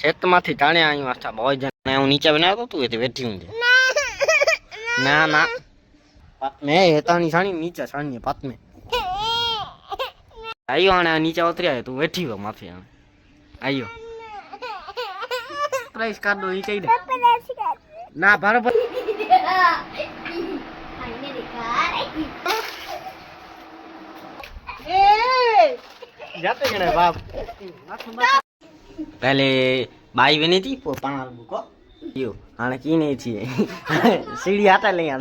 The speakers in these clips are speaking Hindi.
छत माथी ताणे आयो अच्छा बहुत जन हूं नीचे बना तो तू इते बैठी हुंदे ना ना पात में हेतानी साणी नीचे साणी पात में आयो आने नीचे उतरी आयो तू बैठी हो माथे आयो प्राइस कार्ड दो नीचे दे ना बराबर जाते कने बाप पहले बाई बनी थी वो पाना बुको यो हाने की नहीं थी सीढ़ी आता ले आ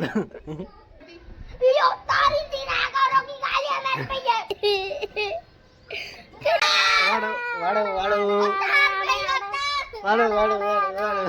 यो तारी तीना करो की गालियां मेरे पे वाड़ो वाड़ो वाड़ो वाड़ो वाड़ो वाड़ो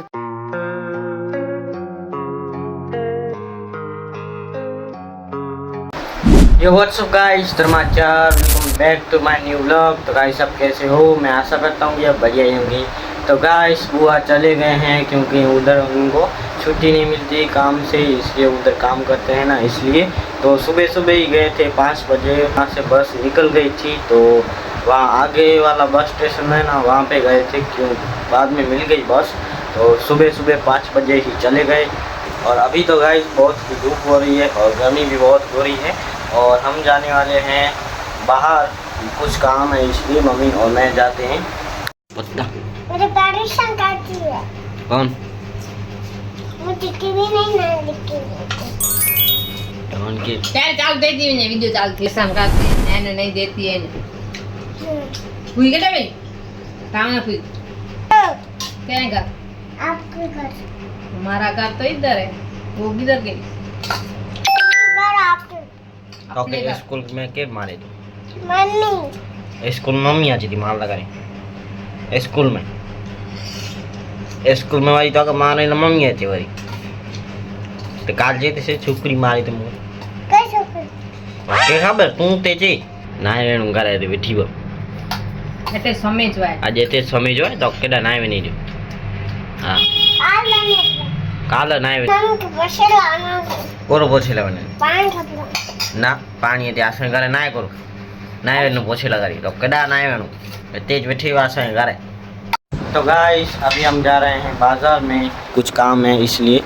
यो व्हाट्सअप गाइस धर्माचार welcome back to my new vlog. तो गाइस सब कैसे हो, मैं आशा करता हूँ कि आप बढ़िया ही होंगे। तो गाइस बुआ चले गए हैं क्योंकि उधर उनको छुट्टी नहीं मिलती काम से, इसलिए उधर काम करते हैं ना, इसलिए। तो सुबह सुबह ही गए थे 5 बजे, वहाँ से बस निकल गई थी। तो वहाँ आगे वाला बस स्टेशन है ना, वहाँ पे गए थे, क्यों बाद में मिल गई बस। तो सुबह सुबह 5 बजे ही चले गए। और अभी तो गाइस बहुत धूप हो रही है और गर्मी भी बहुत हो रही है और हम जाने वाले हैं बाहर, कुछ काम है इसलिए मम्मी और मैं जाते हैं। बता मुझे परेशान करती है कौन? मुझे टीवी नहीं ना दिखती कौन के चाल देती है वीडियो चालती है समझाती है ना नहीं देती है हुई क्या भाई काम ना हुई क्या का आपके घर हमारा घर तो इधर है, वो किधर गई? घर आपके अपने तो घर। स्कूल में के मारे थे? मम्मी स्कूल में मम्मी आती थी मार लगा रही स्कूल में वाली तो मारे ना मम्मी आती वाली तो काल जे से छोकरी मारी तो मुंह कैसे कर के खबर तू ते जे ना वेणु करे ते बैठी वो એટલે સમય જ હોય આજે તે સમય જોય તો કેડા ના આવે નહીં જો હા आ लेने કાલ ના આવે हम के बसे लाना કોરો પોછે લેવાને पानी खपला ના પાણી તે આસણ કરે ના કરું ના આવે નું પોછે લગાડી તો કેડા ના આવેનું तेज बैठी आसण करे। तो गाइस अभी हम जा रहे हैं बाजार में, कुछ काम है इसलिए,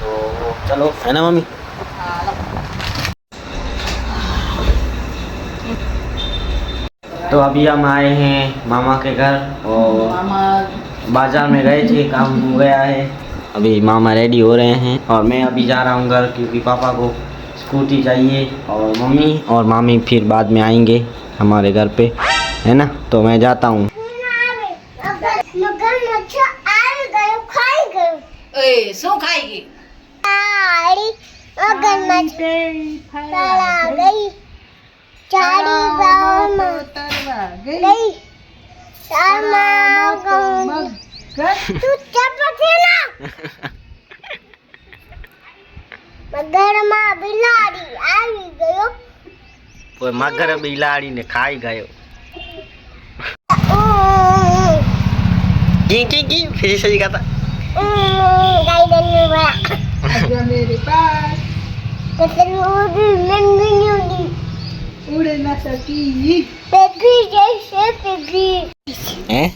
तो चलो है ना मम्मी। तो अभी हम आए हैं मामा के घर और बाजार में गए थे, काम हो गया है, अभी मामा रेडी हो रहे हैं और मैं अभी जा रहा हूँ घर क्योंकि पापा को स्कूटी चाहिए और मम्मी और मामी फिर बाद में आएंगे हमारे घर पे, है ना। तो मैं जाता हूँ। मगर मुझे आ गयो खाई गयो ઓય શું ખાઈ ગઈ? आई मगर मुझे चला गई चारी गाँव में તરવા गई सामा गाँव तू चुप थी ना मगर माँ बिलाड़ी आई गयो कोई मगर बिलाड़ी ने खाई गयो की फिर से कहा गाइडन में बड़ा આજા મેરે પાસ कतरी उड़ी नंगी उड़ी ઉડે ના સકી पेगी जैसे पेगी हैं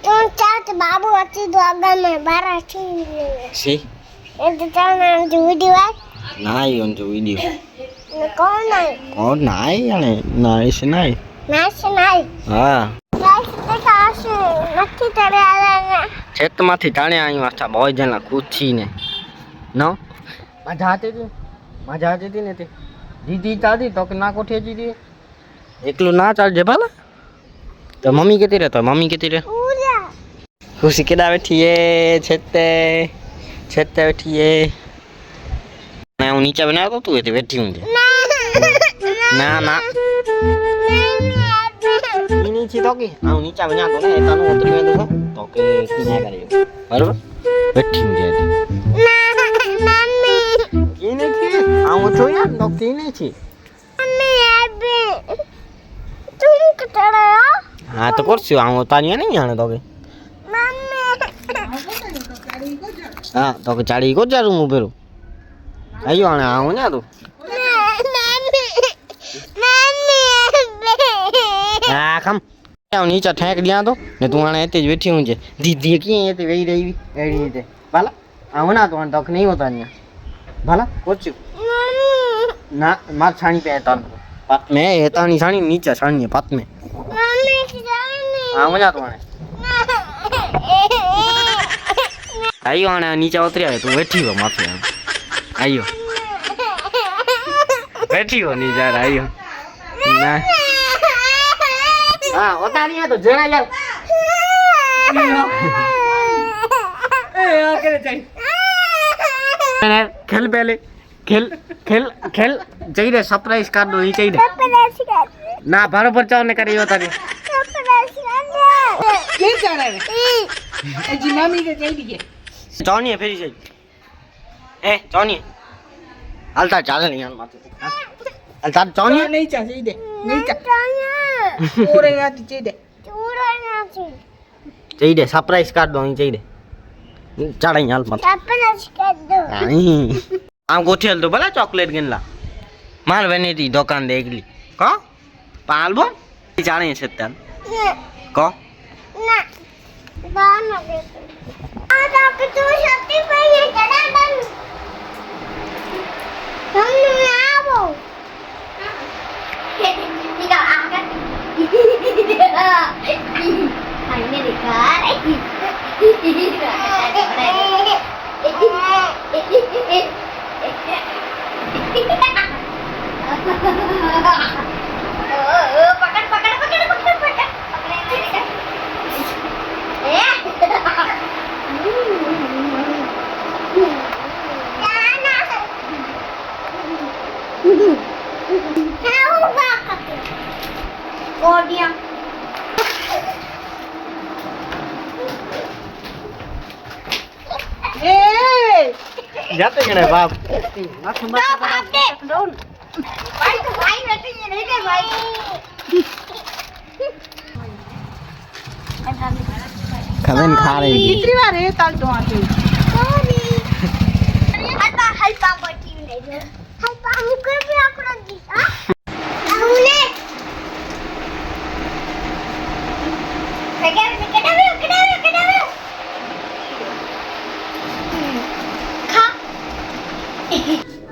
तुम चाहते बाबू अच्छी तो अगर मैं बारह थी सी ये तो चलना जो वीडियो है नाई on जो वीडियो कौन है और नाई यानी नाई से नाई नाच नहीं हां गाइस देखा आसे नक्की तरह आ रहा है छत माथी ताणे आयो अच्छा बहुत जना कूची ने नो मजा आती थी ने ते दीदी चालती तो के ना कोठे दीदी एकलो ना चाल जे भला तो मम्मी केती रे पूरा खुशी केदा बैठी है छत बैठी है मैं नीचे बना तो तू इते बैठी हूं ना ना ini ci toki aku ni ca banyak tuh nih tanu untri itu kan toki kini kali baru beting jadi mummy ini ki aku tuh ya dok ini ci mummy अभी तुम किधर हो हाँ तो kursi aku tanya nih yang toki mummy हाँ toki cari ikut jarum beru ayo anak aku nya tuh mummy mummy ah kam नीचा ठेक दिया तो ने तू आने एते बैठी हूं जे दीदी की एते वेई रही एड़ी रीते भला आवना तो तक नहीं होता न्या भला कोच ना मार छाणी पे तन पत में एता नी छाणी नीचा छाणी पत में मम्मी जाने आवना तो आने आयो आने नीचा उतरी आयो तू बैठी हो माथे आयो बैठी हो नीचा आयो ना हाँ उतारी है तो जना यार खेल पहले खेल खेल खेल चाहिए सरप्राइज कर दो नहीं चाहिए ना बराबर चाव ने करी होता ये चढ़ा है जी मम्मी के चाहिए चावनी है फिर से ए चावनी अलता चाल नहीं यार माथे अलता चावनी नहीं चाहिए दे नहीं चाहिए और यहाँ चाहिए चाहिए सरप्राइज कर दो नहीं चाहिए चढ़ा यार माथे नहीं आम गोठेल तो भला चॉकलेट गिनला माल बनी थी दुकान देख ली को पाल बो जाने सत्तन को ना बाना दे आज आप तो शक्ति पे ये चढ़ा बन हम ना वो निका आकर हमने देखा पकड़ पकड़ पकड़ पकड़ पकड़ जाते गए बाप खबन खा रही कितनी बार है ताल तो आते हल्पा बटी नहीं हल्पा मुकर भी आकड़ा दी हां हमने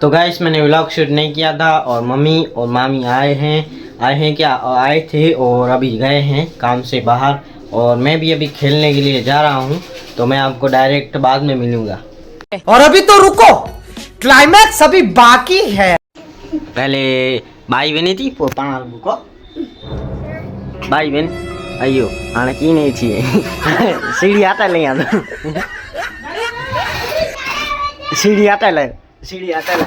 तो गाइस मैंने व्लॉग शूट नहीं किया था और मम्मी और मामी आए हैं क्या आए थे और अभी गए हैं काम से बाहर और मैं भी अभी खेलने के लिए जा रहा हूँ तो मैं आपको डायरेक्ट बाद में मिलूंगा और अभी तो रुको क्लाइमैक्स अभी बाकी है पहले भाई बहनी थी वो पाल बुको भाई बहन अयो आने की नहीं थी सीढ़ी आता ले आता सीढ़ी आता ले सीढ़ी आता ले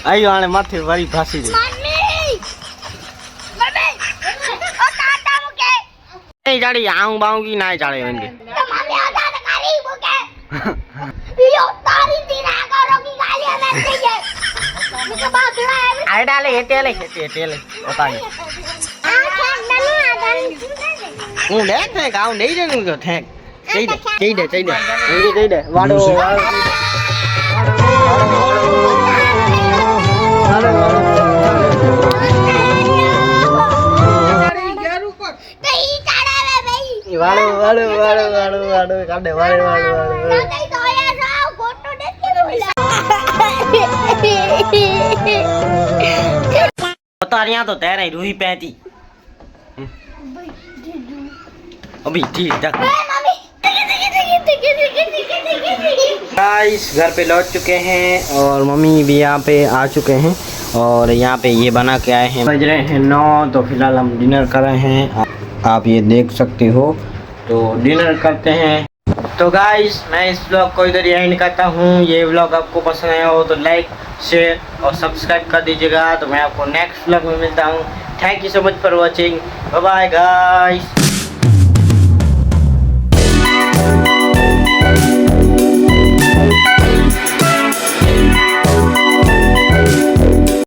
अयो आने माथे वाली फांसी दे नहीं जाड़ी आऊं बाऊं की ना जाड़े होंगे आई डाले हेटे पता नहीं હું લે थे गाँव नहीं देनु तो थे चाहिए वाड़ो वाड़ो काटे वाड़ो तारियां तो तेरे रूही पैती अभी ठीक तक गाइस घर पे लौट चुके हैं और मम्मी भी यहाँ पे आ चुके हैं और यहाँ पे ये बना के आए हैं बज रहे हैं 9 तो फिलहाल हम डिनर कर रहे हैं आप ये देख सकते हो तो डिनर करते हैं तो गाइस मैं इस ब्लॉग को इधर ही एंड करता हूँ ये ब्लॉग आपको पसंद आया हो तो लाइक शेयर और सब्सक्राइब कर दीजिएगा तो मैं आपको नेक्स्ट ब्लॉग में मिलता हूँ thank you so much for watching bye bye guys